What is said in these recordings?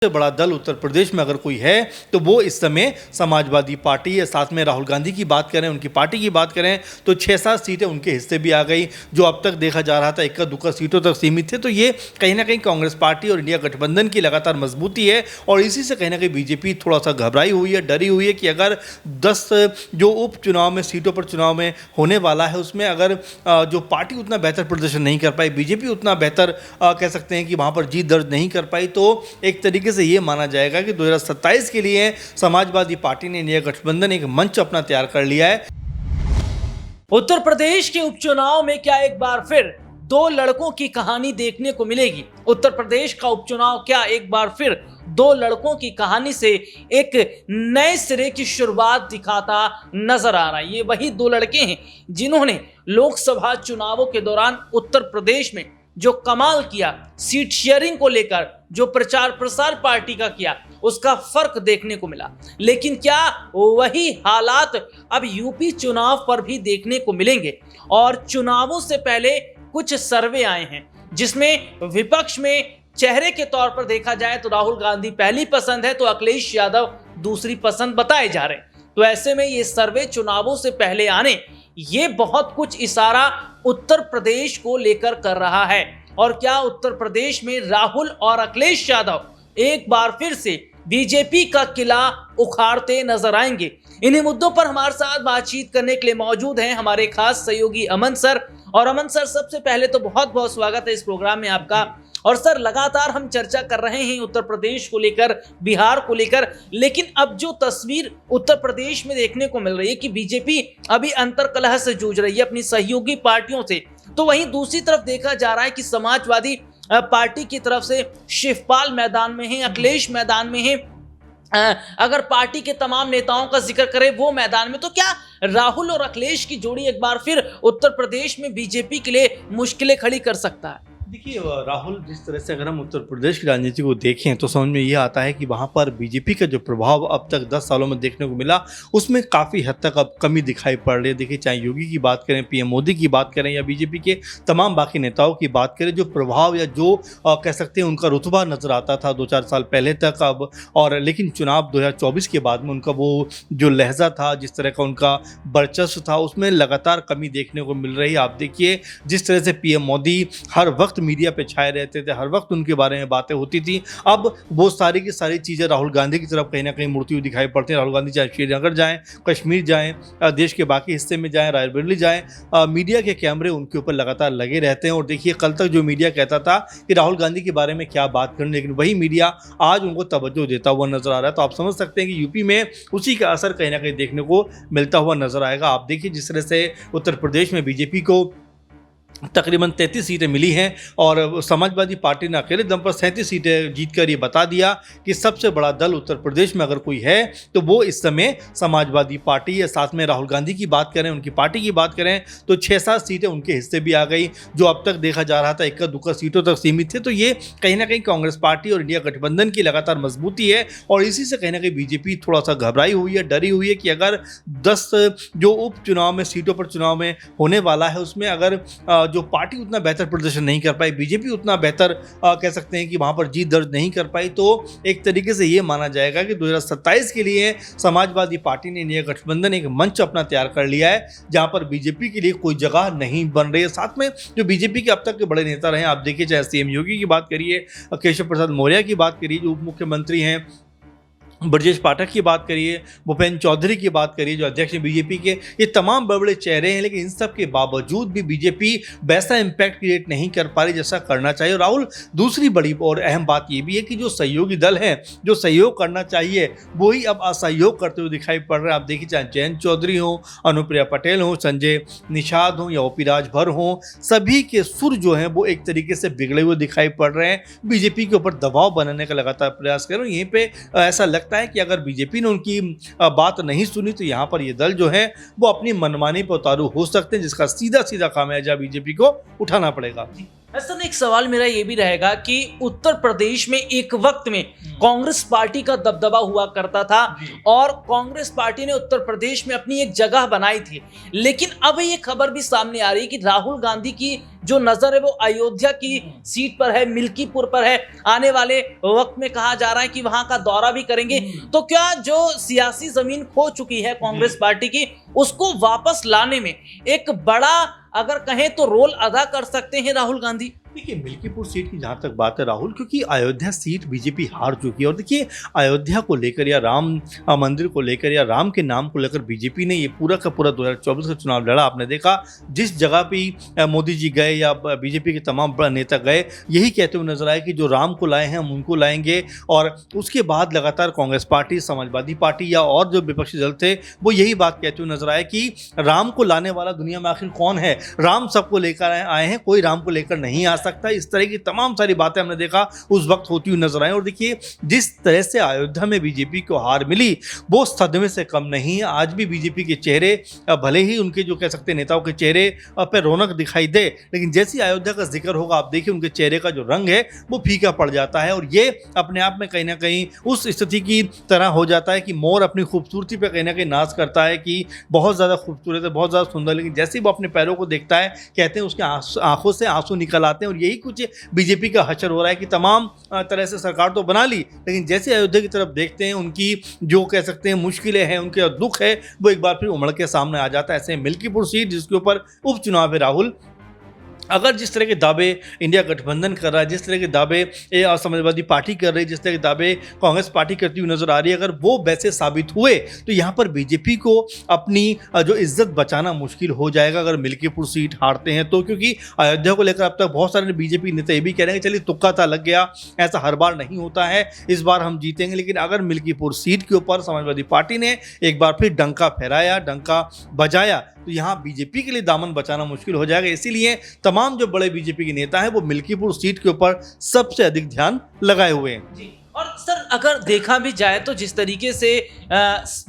सबसे बड़ा दल उत्तर प्रदेश में अगर कोई है तो वो इस समय समाजवादी पार्टी है। साथ में राहुल गांधी की बात करें, उनकी पार्टी की बात करें तो 6-7 सीटें उनके हिस्से भी आ गई, जो अब तक देखा जा रहा था इक्का दुक्का सीटों तक सीमित थे। तो ये कहीं ना कहीं कांग्रेस पार्टी और इंडिया गठबंधन की लगातार मजबूती है और इसी से कहीं ना कहीं बीजेपी थोड़ा सा घबराई हुई है, डरी हुई है कि अगर 10 जो उपचुनाव में सीटों पर चुनाव में होने वाला है उसमें अगर जो पार्टी उतना बेहतर प्रदर्शन नहीं कर पाई, बीजेपी उतना बेहतर कह सकते हैं कि वहाँ पर जीत दर्ज नहीं कर पाई, तो एक तरीके से ये माना जाएगा कि 2027 के लिए समाजवादी पार्टी ने इंडिया गठबंधन एक मंच अपना तैयार कर लिया है। उत्तर प्रदेश के उपचुनाव में क्या एक बार फिर दो लड़कों की कहानी देखने को मिलेगी? उत्तर प्रदेश का उपचुनाव क्या एक बार फिर दो लड़कों की कहानी से एक नए सिरे की शुरुआत दिखाता नजर आ रहा है? ये वही दो लड़के हैं जिन्होंने लोकसभा चुनावों के दौरान उत्तर प्रदेश में जो कमाल किया, सीट शेयरिंग को लेकर जो प्रचार प्रसार पार्टी का किया, उसका फर्क देखने को मिला। लेकिन क्या वही हालात अब यूपी चुनाव पर भी देखने को मिलेंगे? और चुनावों से पहले कुछ सर्वे आए हैं जिसमें विपक्ष में चेहरे के तौर पर देखा जाए तो राहुल गांधी पहली पसंद है तो अखिलेश यादव दूसरी पसंद बताए जा रहे हैं। तो ऐसे में ये सर्वे चुनावों से पहले आने, ये बहुत कुछ इशारा उत्तर प्रदेश को लेकर कर रहा है। और क्या उत्तर प्रदेश में राहुल और अखिलेश यादव एक बार फिर से बीजेपी का किला उखाड़ते नजर आएंगे? इन्हीं मुद्दों पर हमारे साथ बातचीत करने के लिए मौजूद हैं हमारे खास सहयोगी अमन सर। और अमन सर, सबसे पहले तो बहुत बहुत स्वागत है इस प्रोग्राम में आपका। और सर, लगातार हम चर्चा कर रहे हैं उत्तर प्रदेश को लेकर, बिहार को लेकर, लेकिन अब जो तस्वीर उत्तर प्रदेश में देखने को मिल रही है कि बीजेपी अभी अंतर्कलह से जूझ रही है अपनी सहयोगी पार्टियों से, तो वहीं दूसरी तरफ देखा जा रहा है कि समाजवादी पार्टी की तरफ से शिवपाल मैदान में है, अखिलेश मैदान में है, अगर पार्टी के तमाम नेताओं का जिक्र करें वो मैदान में। तो क्या राहुल और अखिलेश की जोड़ी एक बार फिर उत्तर प्रदेश में बीजेपी के लिए मुश्किलें खड़ी कर सकता है? देखिए, राहुल, जिस तरह से अगर हम उत्तर प्रदेश की राजनीति को देखें तो समझ में ये आता है कि वहाँ पर बीजेपी का जो प्रभाव अब तक 10 सालों में देखने को मिला उसमें काफ़ी हद तक अब कमी दिखाई पड़ रही है। देखिए, चाहे योगी की बात करें, पीएम मोदी की बात करें या बीजेपी के तमाम बाकी नेताओं की बात करें, जो प्रभाव या जो कह सकते हैं उनका रुतबा नजर आता था 2-4 साल पहले तक, अब और लेकिन चुनाव 2024 के बाद में उनका वो जो लहजा था, जिस तरह का उनका वर्चस्व था, उसमें लगातार कमी देखने को मिल रही है। आप देखिए, जिस तरह से पीएम मोदी हर वक्त मीडिया पे छाए रहते थे, हर वक्त उनके बारे में बातें होती थी, अब वो सारी की सारी चीज़ें राहुल गांधी की तरफ कहीं ना कहीं मुड़ती हुई दिखाई पड़ती हैं। राहुल गांधी चाहे श्रीनगर जाएं, कश्मीर जाएं, देश के बाकी हिस्से में जाएं, रायबरेली जाएं, मीडिया के कैमरे उनके ऊपर लगातार लगे रहते हैं। और देखिए, कल तक जो मीडिया कहता था कि राहुल गांधी के बारे में क्या बात करनी, लेकिन वही मीडिया आज उनको तवज्जो देता हुआ नजर आ रहा है। तो आप समझ सकते हैं कि यूपी में उसी का असर कहीं ना कहीं देखने को मिलता हुआ नजर आएगा। आप देखिए, जिस तरह से उत्तर प्रदेश में बीजेपी को तकरीबन 33 सीटें मिली हैं और समाजवादी पार्टी ने अकेले दम पर 37 सीटें जीतकर ये बता दिया कि सबसे बड़ा दल उत्तर प्रदेश में अगर कोई है तो वो इस समय समाजवादी पार्टी है। साथ में राहुल गांधी की बात करें, उनकी पार्टी की बात करें तो 6-7 सीटें उनके हिस्से भी आ गई, जो अब तक देखा जा रहा था इक्का दुक्का सीटों तक सीमित थे। तो ये कहीं ना कहीं कांग्रेस पार्टी और इंडिया गठबंधन की लगातार मजबूती है और इसी से कहीं ना कहीं बीजेपी थोड़ा सा घबराई हुई है, डरी हुई है कि अगर 10 जो उपचुनाव में सीटों पर चुनाव में होने वाला है उसमें अगर जो पार्टी उतना बेहतर प्रदर्शन नहीं कर पाई, बीजेपी उतना बेहतर कह सकते हैं कि वहां पर जीत दर्ज नहीं कर पाई, तो एक तरीके से ये माना जाएगा कि 2027 के लिए समाजवादी पार्टी ने इंडिया गठबंधन एक मंच अपना तैयार कर लिया है जहां पर बीजेपी के लिए कोई जगह नहीं बन रही है। साथ में जो बीजेपी के अब तक के बड़े नेता रहे, आप देखिए, चाहे सीएम योगी की बात करिए, केशव प्रसाद मौर्य की बात करिए जो उप मुख्यमंत्री हैं, ब्रजेश पाठक की बात करिए, भूपेंद्र चौधरी की बात करिए जो अध्यक्ष हैं बीजेपी के, ये तमाम बड़े बड़े चेहरे हैं, लेकिन इन सब के बावजूद भी बीजेपी वैसा इम्पैक्ट क्रिएट नहीं कर पा रही जैसा करना चाहिए। राहुल, दूसरी बड़ी और अहम बात ये भी है कि जो सहयोगी दल हैं, जो सहयोग करना चाहिए वही अब असहयोग करते हुए दिखाई पड़ रहे हैं। आप देखिए, चाहे जयंत चौधरी हों, अनुप्रिया पटेल हों, संजय निषाद हों या ओपी राजभर हों, सभी के सुर जो हैं वो एक तरीके से बिगड़े हुए दिखाई पड़ रहे हैं। बीजेपी के ऊपर दबाव बनाने का लगातार प्रयास कर रहे हैं। यहीं पर ऐसा लगता है कि अगर बीजेपी ने उनकी बात नहीं सुनी तो यहां पर ये दल जो है वो अपनी मनमानी पर उतारू हो सकते हैं, जिसका सीधा सीधा खामियाजा बीजेपी को उठाना पड़ेगा। ऐसा एक सवाल मेरा ये भी रहेगा कि उत्तर प्रदेश में एक वक्त में कांग्रेस पार्टी का दबदबा हुआ करता था और कांग्रेस पार्टी ने उत्तर प्रदेश में अपनी एक जगह बनाई थी, लेकिन अब ये खबर भी सामने आ रही है कि राहुल गांधी की जो नजर है वो अयोध्या की सीट पर है, मिल्कीपुर पर है। आने वाले वक्त में कहा जा रहा है कि वहां का दौरा भी करेंगे। तो क्या जो सियासी जमीन खो चुकी है कांग्रेस पार्टी की, उसको वापस लाने में एक बड़ा अगर कहें तो रोल अदा कर सकते हैं राहुल गांधी? देखिए, मिल्कीपुर सीट की जहाँ तक बात है राहुल, क्योंकि अयोध्या सीट बीजेपी हार चुकी है और देखिए अयोध्या को लेकर या राम मंदिर को लेकर या राम के नाम को लेकर बीजेपी ने ये पूरा का पूरा 2024 का चुनाव लड़ा। आपने देखा जिस जगह पे मोदी जी गए या बीजेपी के तमाम बड़ा नेता गए, यही कहते हुए नजर आए कि जो राम को लाए हैं हम उनको लाएंगे। और उसके बाद लगातार कांग्रेस पार्टी, समाजवादी पार्टी या और जो विपक्षी दल थे वो यही बात कहते हुए नजर आए कि राम को लाने वाला दुनिया में आखिर कौन है, राम सबको लेकर आए हैं, कोई राम को लेकर नहीं आ सकता। इस तरह की तमाम सारी बातें हमने देखा उस वक्त होती हुई नजर आई। और देखिए जिस तरह से अयोध्या में बीजेपी को हार मिली वो सदमे से कम नहीं है। आज भी बीजेपी के चेहरे, भले ही उनके जो कह सकते हैं नेताओं के चेहरे पे रौनक दिखाई दे, लेकिन जैसे ही अयोध्या का जिक्र होगा आप देखिए उनके चेहरे का जो रंग है वो फीका पड़ जाता है। और ये अपने आप में कहीं ना कहीं उस स्थिति की तरह हो जाता है कि मोर अपनी खूबसूरती पे कहीं ना कहीं नाज करता है कि बहुत ज़्यादा खूबसूरत है, बहुत ज़्यादा सुंदर, लेकिन जैसे ही वो अपने पैरों को देखता है कहते हैं उसके आंखों से आंसू निकल आते हैं। और यही कुछ बीजेपी का हशर हो रहा है कि तमाम तरह से सरकार तो बना ली, लेकिन जैसे अयोध्या की तरफ देखते हैं उनकी जो कह सकते हैं मुश्किलें हैं, उनके दुख है, वो एक बार फिर उमड़ के सामने आ जाता है। ऐसे मिल्कीपुर सीट जिसके ऊपर उपचुनाव है राहुल, अगर जिस तरह के दावे इंडिया गठबंधन कर रहा है, जिस तरह के दावे समाजवादी पार्टी कर रही है, जिस तरह के दावे कांग्रेस पार्टी करती हुई नजर आ रही है, अगर वो वैसे साबित हुए तो यहाँ पर बीजेपी को अपनी जो इज्जत बचाना मुश्किल हो जाएगा अगर मिल्कीपुर सीट हारते हैं तो। क्योंकि अयोध्या को लेकर अब तक बहुत सारे बीजेपी नेता ये भी कह रहे हैं कि चलिए तुक्का था, लग गया, ऐसा हर बार नहीं होता है, इस बार हम जीतेंगे। लेकिन अगर मिल्कीपुर सीट के ऊपर समाजवादी पार्टी ने एक बार फिर डंका फहराया, डंका बजाया, तो यहाँ बीजेपी के लिए दामन बचाना मुश्किल हो जाएगा। इसीलिए तमाम जो बड़े बीजेपी के नेता हैं वो मिल्कीपुर सीट के ऊपर सबसे अधिक ध्यान लगाए हुए हैं। जी। और सर अगर देखा भी जाए तो जिस तरीके से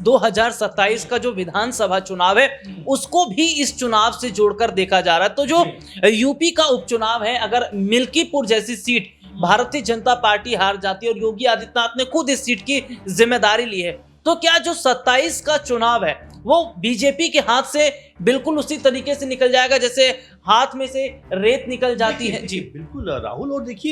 2027 का जो विधानसभा चुनाव है उसको भी इस चुनाव से जोड़कर देखा जा रहा है, तो जो यूपी का उपचुनाव है, अगर मिल्कीपुर जैसी सीट भारतीय जनता पार्टी हार जाती है और योगी आदित्यनाथ ने खुद इस सीट की जिम्मेदारी ली है, तो क्या जो 27 का चुनाव है वो बीजेपी के हाथ से बिल्कुल उसी तरीके से निकल जाएगा जैसे हाथ में से रेत निकल जाती है? जी बिल्कुल राहुल। और देखिए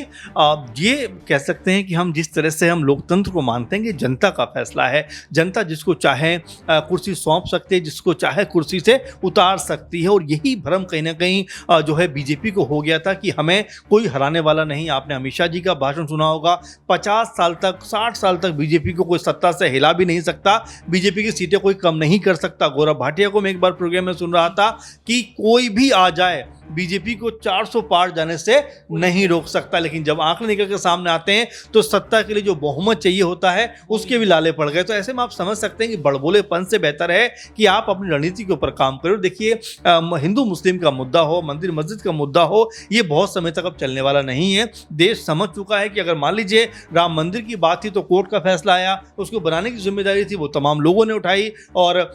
ये कह सकते हैं कि हम जिस तरह से हम लोकतंत्र को मानते हैं कि जनता का फैसला है, जनता जिसको चाहे कुर्सी सौंप सकती है, जिसको चाहे कुर्सी से उतार सकती है। और यही भ्रम कहीं ना कहीं जो है बीजेपी को हो गया था कि हमें कोई हराने वाला नहीं। आपने अमित शाह जी का भाषण सुना होगा, 50 साल तक 60 साल तक बीजेपी को कोई सत्ता से हिला भी नहीं सकता, बीजेपी की सीटें कोई कम नहीं कर सकता। गौरव भाटिया को मैं एक बार प्रोग्राम में सुन रहा था कि कोई भी आ जाए बीजेपी को 400 पार जाने से नहीं रोक सकता। लेकिन जब आंकड़े निकल के सामने आते हैं तो सत्ता के लिए जो बहुमत चाहिए होता है उसके भी लाले पड़ गए। तो ऐसे में आप समझ सकते हैं कि बड़बोलेपन से बेहतर है कि आप अपनी रणनीति के ऊपर काम करो। देखिए हिंदू मुस्लिम का मुद्दा हो, मंदिर मस्जिद का मुद्दा हो, ये बहुत समय तक अब चलने वाला नहीं है। देश समझ चुका है कि अगर मान लीजिए राम मंदिर की बात थी तो कोर्ट का फैसला आया, उसको बनाने की जिम्मेदारी थी वो तमाम लोगों ने उठाई। और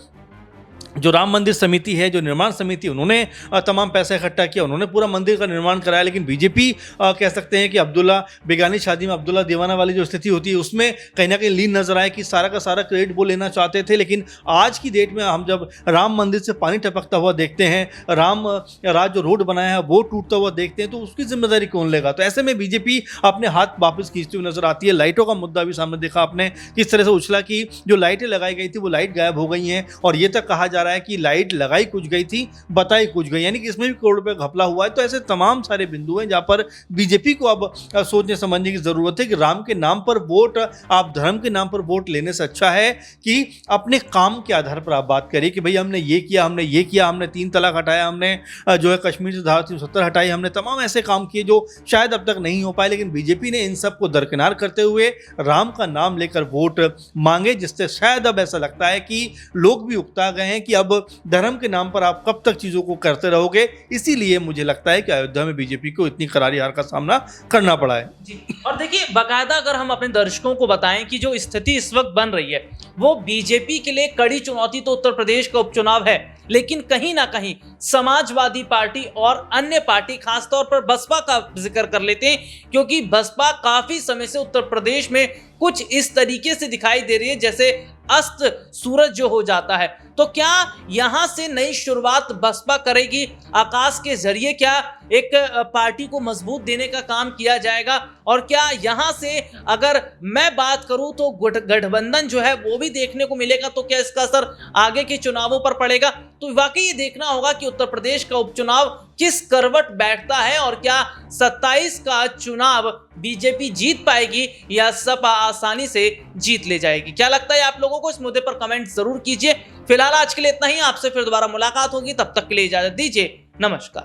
जो राम मंदिर समिति है, जो निर्माण समिति, उन्होंने तमाम पैसा इकट्ठा किया, उन्होंने पूरा मंदिर का निर्माण कराया। लेकिन बीजेपी कह सकते हैं कि अब्दुल्ला बेगानी शादी में अब्दुल्ला दीवाना वाली जो स्थिति होती है उसमें कहीं ना कहीं लीन नजर आए कि सारा का सारा क्रेडिट वो लेना चाहते थे। लेकिन आज की डेट में हम जब राम मंदिर से पानी टपकता हुआ देखते हैं, राम राज जो रोड बनाया है वो टूटता हुआ देखते हैं, तो उसकी जिम्मेदारी कौन लेगा? तो ऐसे में बीजेपी अपने हाथ वापस खींचती हुई नजर आती है। लाइटों का मुद्दा भी सामने देखा आपने किस तरह से उछला कि जो लाइटें लगाई गई थी वो लाइट गायब हो गई हैं। और ये तक कहा जा रहा है कि लाइट लगाई कुछ गई थी, बताई कुछ गई, यानी कि इसमें भी करोड़ रुपए घपला हुआ है। तो ऐसे तमाम सारे बिंदु हैं जहां पर बीजेपी को अब सोचने समझने की जरूरत है कि राम के नाम पर वोट, आप धर्म के नाम पर वोट लेने से अच्छा है कि अपने काम के आधार पर आप बात करिए कि भाई हमने ये किया, हमने ये किया, हमने 3 तलाक हटाया, हमने जो है कश्मीर से धारा 370 हटाई, हमने तमाम ऐसे काम किए जो शायद अब तक नहीं हो पाए। लेकिन बीजेपी ने इन सब को दरकिनार करते हुए राम का नाम लेकर वोट मांगे, जिससे शायद अब ऐसा लगता है कि लोग भी उकता गए हैं कि अब धर्म के नाम पर आप कब तक चीजों को करते रहोगे। इसीलिए मुझे लगता है कि अयोध्या में बीजेपी को इतनी करारी हार का सामना करना पड़ा है। जी। और देखिए बाकायदा अगर हम अपने दर्शकों को बताएं कि जो स्थिति इस वक्त बन रही है वो बीजेपी के लिए कड़ी चुनौती तो उत्तर प्रदेश का उपचुनाव है, लेकिन कहीं ना कहीं समाजवादी पार्टी और अन्य पार्टी, खासतौर पर बसपा का जिक्र कर लेते हैं, क्योंकि बसपा काफी समय से उत्तर प्रदेश में कुछ इस तरीके से दिखाई दे रही है जैसे अस्त सूरज जो हो जाता है। तो क्या यहां से नई शुरुआत बसपा करेगी? आकाश के जरिए क्या एक पार्टी को मजबूत देने का काम किया जाएगा? और क्या यहां से अगर मैं बात करूं तो गठबंधन जो है वो भी देखने को मिलेगा? तो क्या इसका असर आगे के चुनावों पर पड़ेगा? तो वाकई ये देखना होगा कि उत्तर प्रदेश का उपचुनाव किस करवट बैठता है और क्या 27 का चुनाव बीजेपी जीत पाएगी या सपा आसानी से जीत ले जाएगी? क्या लगता है आप लोगों को? इस मुद्दे पर कमेंट जरूर कीजिए। फिलहाल आज के लिए इतना ही। आपसे फिर दोबारा मुलाकात होगी, तब तक के लिए इजाजत दीजिए। नमस्कार।